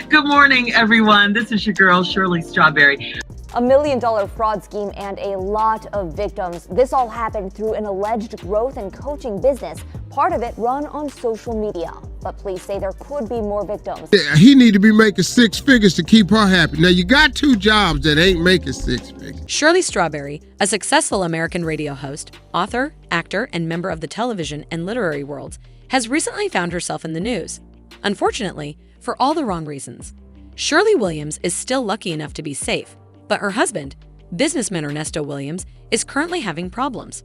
Good morning, everyone. This is your girl, Shirley Strawberry. $1 million fraud scheme and a lot of victims. This all happened through an alleged growth and coaching business, part of it run on social media. But police say there could be more victims. He need to be making six figures to keep her happy. Now, you got two jobs that ain't making six figures. Shirley Strawberry, a successful American radio host, author, actor, and member of the television and literary worlds, has recently found herself in the news. Unfortunately, for all the wrong reasons. Shirley Williams is still lucky enough to be safe, but her husband, businessman Ernesto Williams, is currently having problems.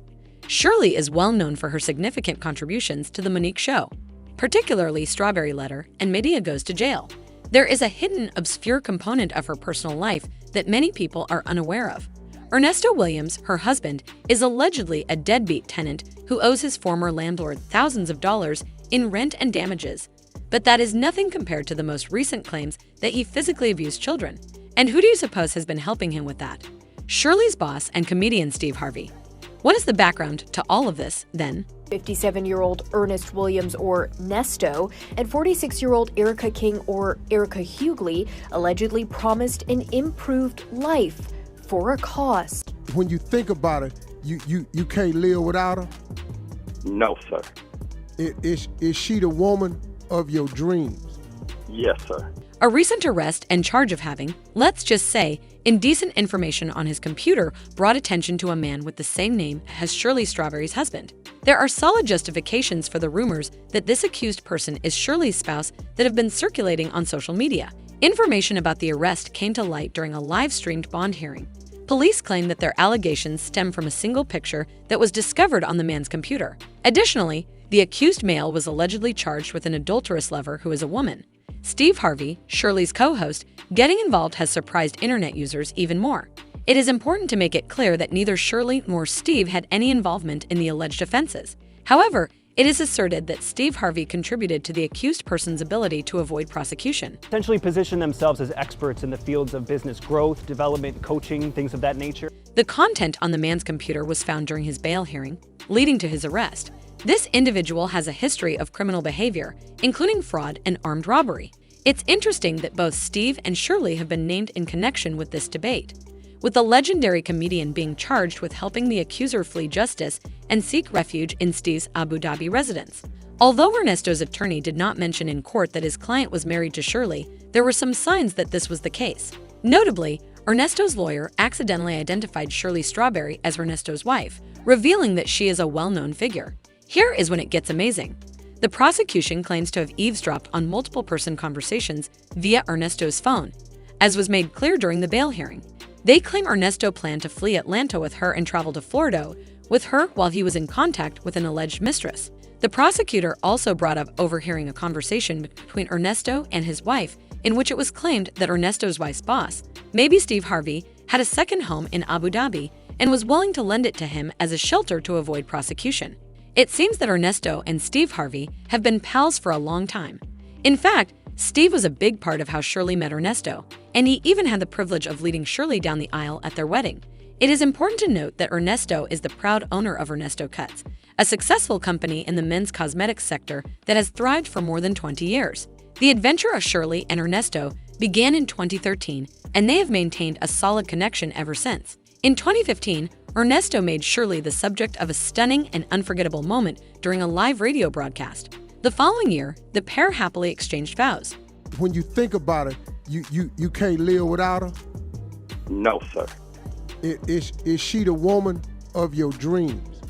Shirley is well known for her significant contributions to The Monique Show, particularly Strawberry Letter and Medea Goes to Jail. There is a hidden, obscure component of her personal life that many people are unaware of. Ernesto Williams, her husband, is allegedly a deadbeat tenant who owes his former landlord thousands of dollars in rent and damages. But that is nothing compared to the most recent claims that he physically abused children. And who do you suppose has been helping him with that? Shirley's boss and comedian Steve Harvey. What is the background to all of this, then? 57-year-old Ernest Williams, or Nesto, and 46-year-old Erica King, or Erica Hughley, allegedly promised an improved life for a cost. When you think about it, you can't live without her? No, sir. Is she the woman of your dreams? Yes, sir. A recent arrest and charge of having, let's just say, indecent information on his computer brought attention to a man with the same name as Shirley Strawberry's husband. There are solid justifications for the rumors that this accused person is Shirley's spouse that have been circulating on social media. Information about the arrest came to light during a live-streamed bond hearing. Police claim that their allegations stem from a single picture that was discovered on the man's computer. Additionally, the accused male was allegedly charged with an adulterous lover who is a woman. Steve Harvey, Shirley's co-host, getting involved has surprised internet users even more. It is important to make it clear that neither Shirley nor Steve had any involvement in the alleged offenses. However, it is asserted that Steve Harvey contributed to the accused person's ability to avoid prosecution. Essentially position themselves as experts in the fields of business growth, development, coaching, things of that nature. The content on the man's computer was found during his bail hearing, leading to his arrest. This individual has a history of criminal behavior, including fraud and armed robbery. It's interesting that both Steve and Shirley have been named in connection with this debate, with the legendary comedian being charged with helping the accuser flee justice and seek refuge in Steve's Abu Dhabi residence. Although Ernesto's attorney did not mention in court that his client was married to Shirley, there were some signs that this was the case. Notably, Ernesto's lawyer accidentally identified Shirley Strawberry as Ernesto's wife, revealing that she is a well-known figure. Here is when it gets amazing. The prosecution claims to have eavesdropped on multiple person conversations via Ernesto's phone, as was made clear during the bail hearing. They claim Ernesto planned to flee Atlanta with her and travel to Florida with her while he was in contact with an alleged mistress. The prosecutor also brought up overhearing a conversation between Ernesto and his wife in which it was claimed that Ernesto's wife's boss, maybe Steve Harvey, had a second home in Abu Dhabi and was willing to lend it to him as a shelter to avoid prosecution. It seems that Ernesto and Steve Harvey have been pals for a long time. In fact, Steve was a big part of how Shirley met Ernesto, and he even had the privilege of leading Shirley down the aisle at their wedding. It is important to note that Ernesto is the proud owner of Ernesto Cuts, a successful company in the men's cosmetics sector that has thrived for more than 20 years. The adventure of Shirley and Ernesto began in 2013, and they have maintained a solid connection ever since. In 2015, Ernesto made Shirley the subject of a stunning and unforgettable moment during a live radio broadcast. The following year, the pair happily exchanged vows. When you think about it, you can't live without her? No, sir. Is she the woman of your dreams?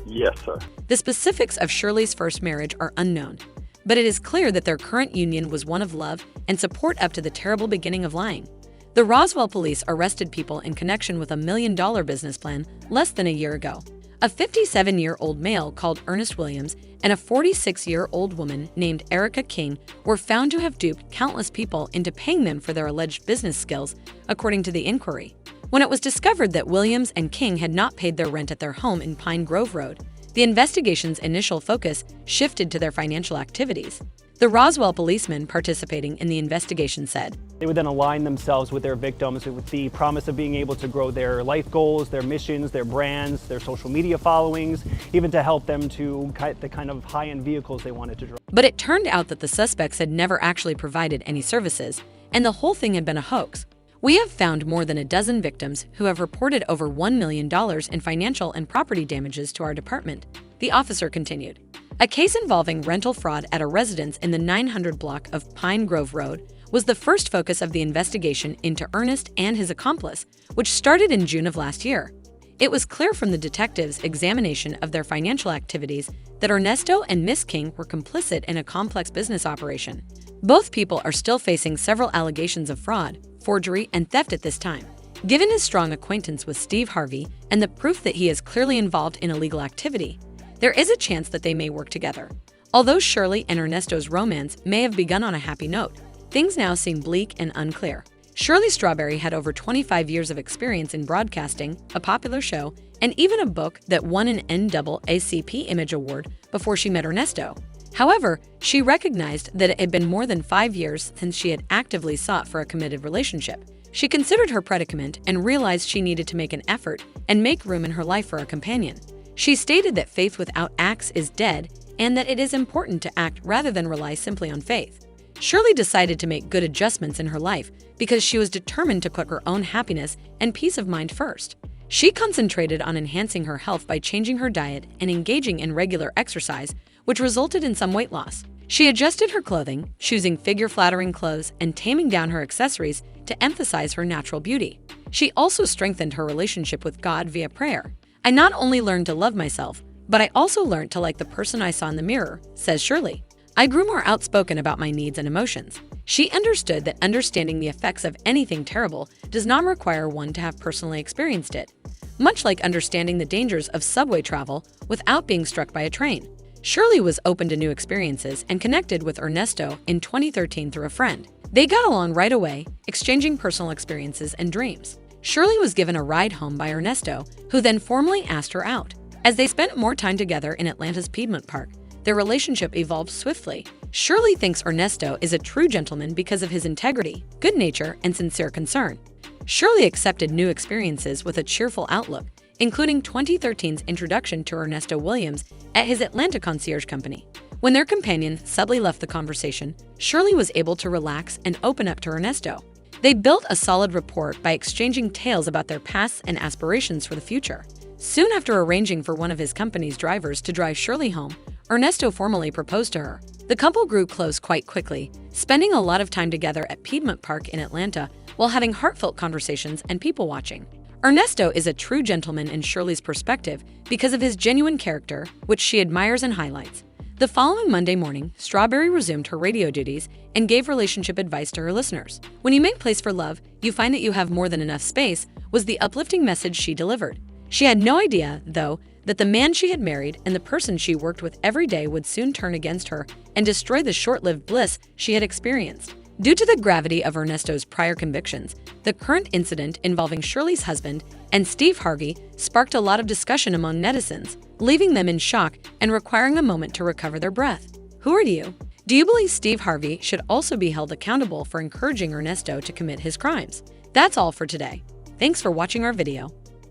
Yes, sir. The specifics of Shirley's first marriage are unknown, but it is clear that their current union was one of love and support up to the terrible beginning of lying. The Roswell police arrested people in connection with a $1 million business plan less than a year ago. A 57-year-old male called Ernest Williams and a 46-year-old woman named Erica King were found to have duped countless people into paying them for their alleged business skills, according to the inquiry. When it was discovered that Williams and King had not paid their rent at their home in Pine Grove Road, the investigation's initial focus shifted to their financial activities. The Roswell policeman participating in the investigation said. They would then align themselves with their victims with the promise of being able to grow their life goals, their missions, their brands, their social media followings, even to help them to get the kind of high-end vehicles they wanted to drive. But it turned out that the suspects had never actually provided any services, and the whole thing had been a hoax. We have found more than a dozen victims who have reported over $1 million in financial and property damages to our department, the officer continued. A case involving rental fraud at a residence in the 900 block of Pine Grove Road was the first focus of the investigation into Ernest and his accomplice, which started in June of last year. It was clear from the detectives' examination of their financial activities that Ernesto and Miss King were complicit in a complex business operation. Both people are still facing several allegations of fraud, forgery, and theft at this time. Given his strong acquaintance with Steve Harvey and the proof that he is clearly involved in illegal activity, there is a chance that they may work together. Although Shirley and Ernesto's romance may have begun on a happy note, things now seem bleak and unclear. Shirley Strawberry had over 25 years of experience in broadcasting, a popular show, and even a book that won an NAACP Image Award before she met Ernesto. However, she recognized that it had been more than 5 years since she had actively sought for a committed relationship. She considered her predicament and realized she needed to make an effort and make room in her life for a companion. She stated that faith without acts is dead and that it is important to act rather than rely simply on faith. Shirley decided to make good adjustments in her life because she was determined to put her own happiness and peace of mind first. She concentrated on enhancing her health by changing her diet and engaging in regular exercise, which resulted in some weight loss. She adjusted her clothing, choosing figure-flattering clothes and taming down her accessories to emphasize her natural beauty. She also strengthened her relationship with God via prayer. I not only learned to love myself, but I also learned to like the person I saw in the mirror, says Shirley. I grew more outspoken about my needs and emotions. She understood that understanding the effects of anything terrible does not require one to have personally experienced it, much like understanding the dangers of subway travel without being struck by a train. Shirley was open to new experiences and connected with Ernesto in 2013 through a friend. They got along right away, exchanging personal experiences and dreams. Shirley was given a ride home by Ernesto, who then formally asked her out. As they spent more time together in Atlanta's Piedmont Park, their relationship evolved swiftly. Shirley thinks Ernesto is a true gentleman because of his integrity, good nature, and sincere concern. Shirley accepted new experiences with a cheerful outlook, including 2013's introduction to Ernesto Williams at his Atlanta concierge company. When their companion subtly left the conversation, Shirley was able to relax and open up to Ernesto. They built a solid rapport by exchanging tales about their pasts and aspirations for the future. Soon after arranging for one of his company's drivers to drive Shirley home, Ernesto formally proposed to her. The couple grew close quite quickly, spending a lot of time together at Piedmont Park in Atlanta while having heartfelt conversations and people-watching. Ernesto is a true gentleman in Shirley's perspective because of his genuine character, which she admires and highlights. The following Monday morning, Strawberry resumed her radio duties and gave relationship advice to her listeners. When you make place for love, you find that you have more than enough space, was the uplifting message she delivered. She had no idea, though, that the man she had married and the person she worked with every day would soon turn against her and destroy the short-lived bliss she had experienced. Due to the gravity of Ernesto's prior convictions, the current incident involving Shirley's husband and Steve Harvey sparked a lot of discussion among netizens, leaving them in shock and requiring a moment to recover their breath. Who are you? Do you believe Steve Harvey should also be held accountable for encouraging Ernesto to commit his crimes? That's all for today. Thanks for watching our video.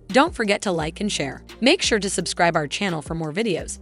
Don't forget to like and share. Make sure to subscribe our channel for more videos.